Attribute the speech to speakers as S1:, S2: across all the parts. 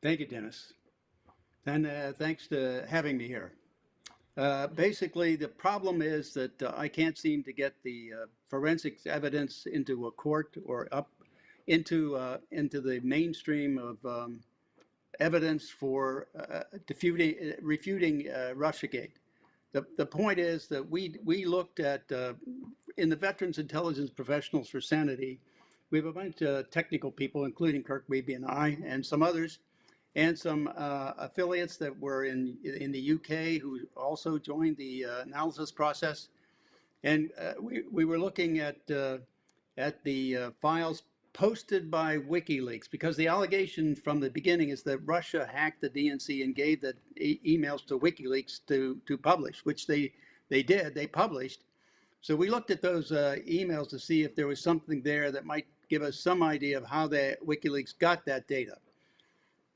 S1: Thank you, Dennis. And thanks to having me here. Basically, the problem is that I can't seem to get the forensics evidence into a court or up into the mainstream of evidence for refuting Russiagate. The point is that we looked at in the Veterans Intelligence Professionals for Sanity, we have a bunch of technical people, including Kirk Beebe and I, and some others, and some affiliates that were in the UK who also joined the analysis process. And we were looking at the files posted by WikiLeaks, because the allegation from the beginning is that Russia hacked the DNC and gave the emails to WikiLeaks to publish, which they did. They published. So we looked at those emails to see if there was something there that might give us some idea of how the WikiLeaks got that data.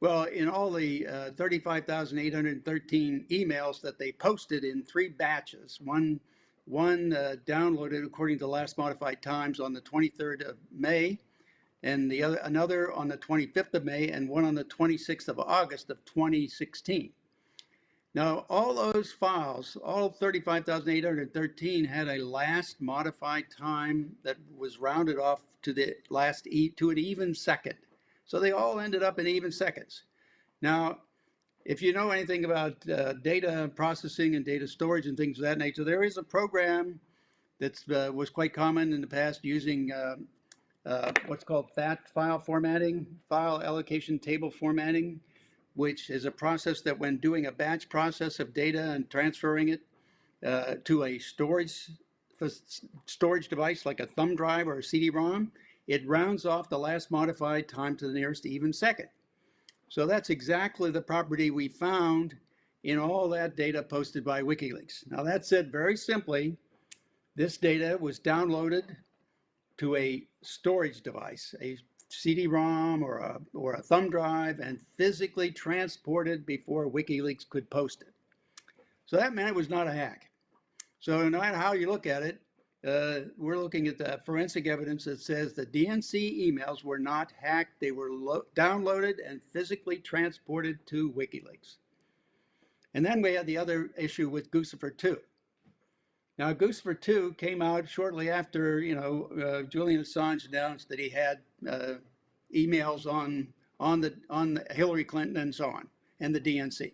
S1: Well, in all the 35,813 emails that they posted in 3 batches, one downloaded according to last modified times on the 23rd of May, and another on the 25th of May, and one on the 26th of August of 2016. Now, all those files, all 35,813, had a last modified time that was rounded off to the to an even second. So they all ended up in even seconds. Now, if you know anything about data processing and data storage and things of that nature, there is a program that was quite common in the past using what's called FAT file formatting, file allocation table formatting, which is a process that when doing a batch process of data and transferring it to a storage device like a thumb drive or a CD-ROM, it rounds off the last modified time to the nearest even second. So that's exactly the property we found in all that data posted by WikiLeaks. Now, that said, very simply, this data was downloaded to a storage device, a CD-ROM or a thumb drive, and physically transported before WikiLeaks could post it. So that meant it was not a hack. So no matter how you look at it, we're looking at the forensic evidence that says the DNC emails were not hacked. They were downloaded and physically transported to WikiLeaks. And then we had the other issue with Guccifer 2. Now, Guccifer 2 came out shortly after, Julian Assange announced that he had emails on Hillary Clinton and so on, and the DNC.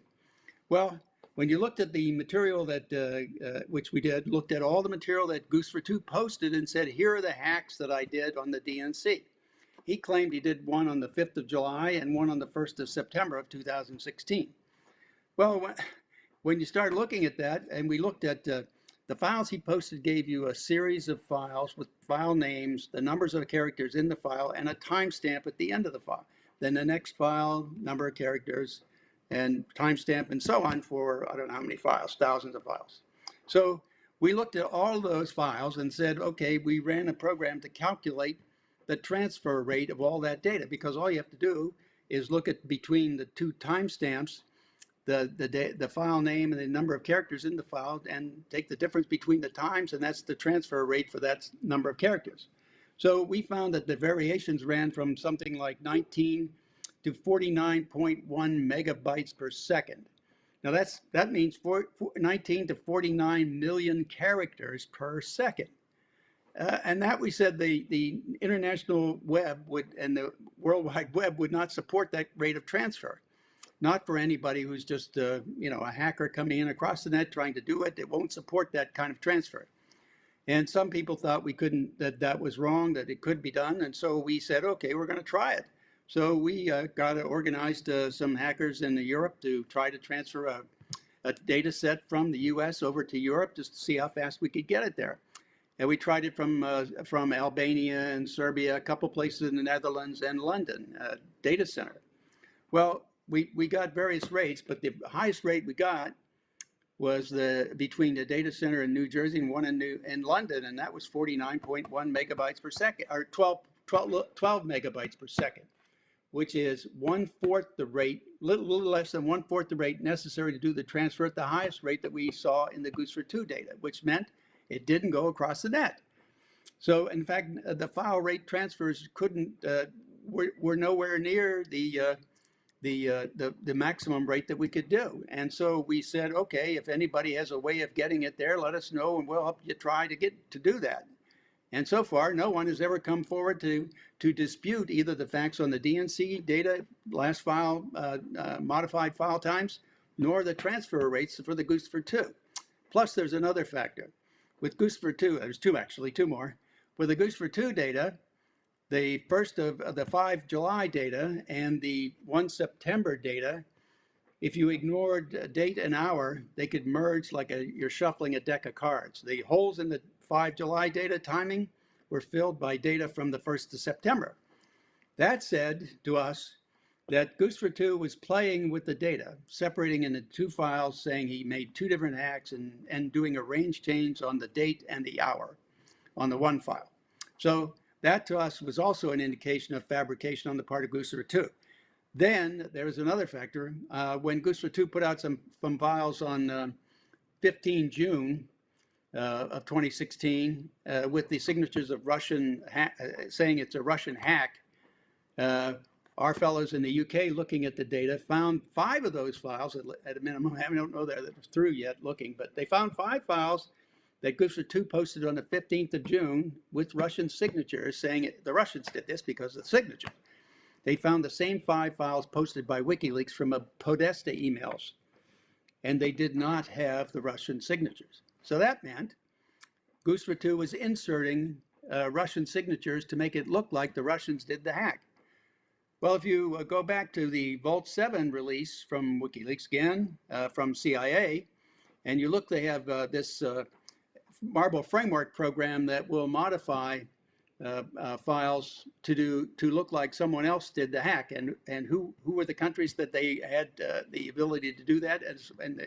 S1: Well, when you looked at the material that, which we did, looked at all the material that Guccifer 2 posted and said, here are the hacks that I did on the DNC. He claimed he did one on the 5th of July and one on the 1st of September of 2016. Well, when you start looking at that, and we looked at the files he posted, gave you a series of files with file names, the numbers of characters in the file, and a timestamp at the end of the file. Then the next file, number of characters, and timestamp, and so on for, I don't know how many files, thousands of files. So we looked at all those files and said, okay, we ran a program to calculate the transfer rate of all that data, because all you have to do is look at between the 2 timestamps, the file name and the number of characters in the file, and take the difference between the times, and that's the transfer rate for that number of characters. So we found that the variations ran from something like 19 to 49.1 megabytes per second. Now that means 19 to 49 million characters per second. And that we said the international web and the World Wide Web would not support that rate of transfer. Not for anybody who's just a hacker coming in across the net trying to do it. It won't support that kind of transfer. And some people thought we couldn't, that was wrong, that it could be done. And so we said, okay, we're going to try it. So we got organized some hackers in Europe to try to transfer a data set from the US over to Europe just to see how fast we could get it there. And we tried it from Albania and Serbia, a couple places in the Netherlands and London, data center. Well, we got various rates, but the highest rate we got was between the data center in New Jersey and one in London, and that was 49.1 megabytes per second, or 12 megabytes per second, which is 1/4 the rate, little less than 1/4 the rate necessary to do the transfer at the highest rate that we saw in the Guccifer 2 data, which meant it didn't go across the net. So in fact, the file rate transfers were nowhere near the the maximum rate that we could do. And so we said, okay, if anybody has a way of getting it there, let us know and we'll help you try to do that. And so far, no one has ever come forward to dispute either the facts on the DNC data, last file, modified file times, nor the transfer rates for the Guccifer 2. Plus, there's another factor. With Guccifer 2, there's two more. With the Guccifer 2 data, the first of the 5 July data and the 1 September data, if you ignored date and hour, they could merge like you're shuffling a deck of cards. The holes in the 5 July data timing were filled by data from the 1st of September. That said to us that Guccifer 2 was playing with the data, separating into 2 files, saying he made 2 different hacks and doing a range change on the date and the hour on the 1 file. So that to us was also an indication of fabrication on the part of Guccifer 2. Then there was another factor. When Guccifer 2 put out some files on 15 June of 2016 with the signatures of Russian, saying it's a Russian hack, our fellows in the UK looking at the data found 5 of those files at a minimum. I don't know that they're through yet looking, but they found 5 files that Guccifer 2 posted on the 15th of June with Russian signatures saying the Russians did this because of the signature. They found the same 5 files posted by WikiLeaks from a Podesta emails, and they did not have the Russian signatures. So that meant Guccifer 2 was inserting Russian signatures to make it look like the Russians did the hack. Well, if you go back to the Vault 7 release from WikiLeaks again, from CIA, and you look, they have this Marble framework program that will modify files to look like someone else did the hack, and who were the countries that they had the ability to do that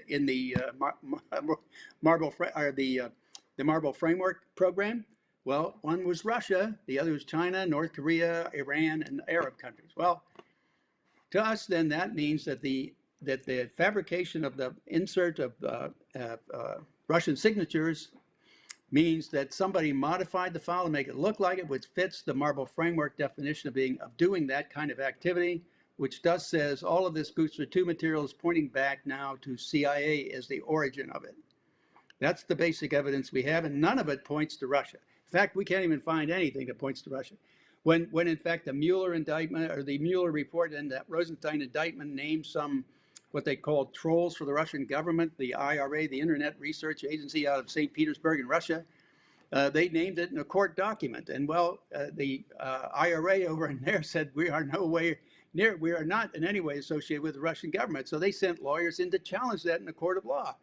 S1: in the Marble framework program. Well, one was Russia, the other was China, North Korea, Iran, and Arab countries. Well, to us, then that means that the fabrication of the insert of Russian signatures means that somebody modified the file to make it look like it, which fits the Marble framework definition of doing that kind of activity, which says all of this Guccifer 2 material is pointing back now to CIA as the origin of it. That's the basic evidence we have, and none of it points to Russia. In fact, we can't even find anything that points to Russia. When in fact the Mueller indictment, or the Mueller report and that Rosenstein indictment named some what they called trolls for the Russian government, the IRA, the Internet Research Agency out of St. Petersburg in Russia. They named it in a court document. And well, the IRA over in there said we are not in any way associated with the Russian government. So they sent lawyers in to challenge that in the court of law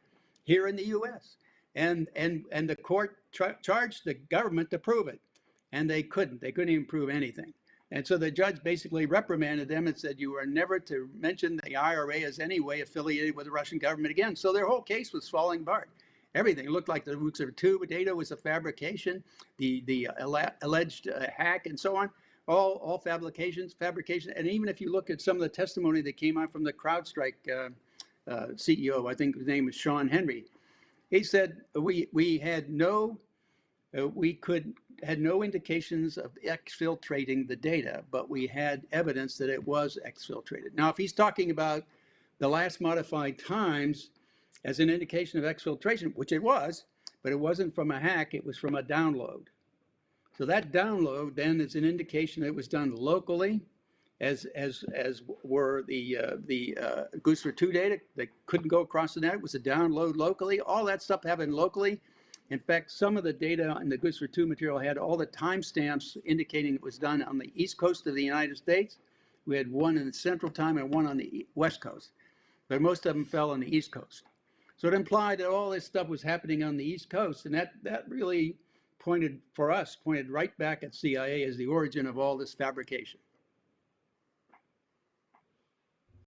S1: here in the US. And the court charged the government to prove it. And they couldn't even prove anything. And so the judge basically reprimanded them and said, you are never to mention the IRA as any way affiliated with the Russian government again. So their whole case was falling apart. Everything looked like the Guccifer 2 data was a fabrication, the alleged hack and so on, all fabrication. And even if you look at some of the testimony that came out from the CrowdStrike CEO, I think his name was Sean Hannity, he said we had no indications of exfiltrating the data, but we had evidence that it was exfiltrated. Now, if he's talking about the last modified times as an indication of exfiltration, which it was, but it wasn't from a hack, it was from a download. So that download then is an indication that it was done locally, as were the Guccifer 2 data. They couldn't go across the net. It was a download locally. All that stuff happened locally. In fact, some of the data in the Guccifer 2 material had all the timestamps indicating it was done on the East Coast of the United States. We had one in the Central Time and one on the West Coast, but most of them fell on the East Coast. So it implied that all this stuff was happening on the East Coast, and that really pointed right back at CIA as the origin of all this fabrication.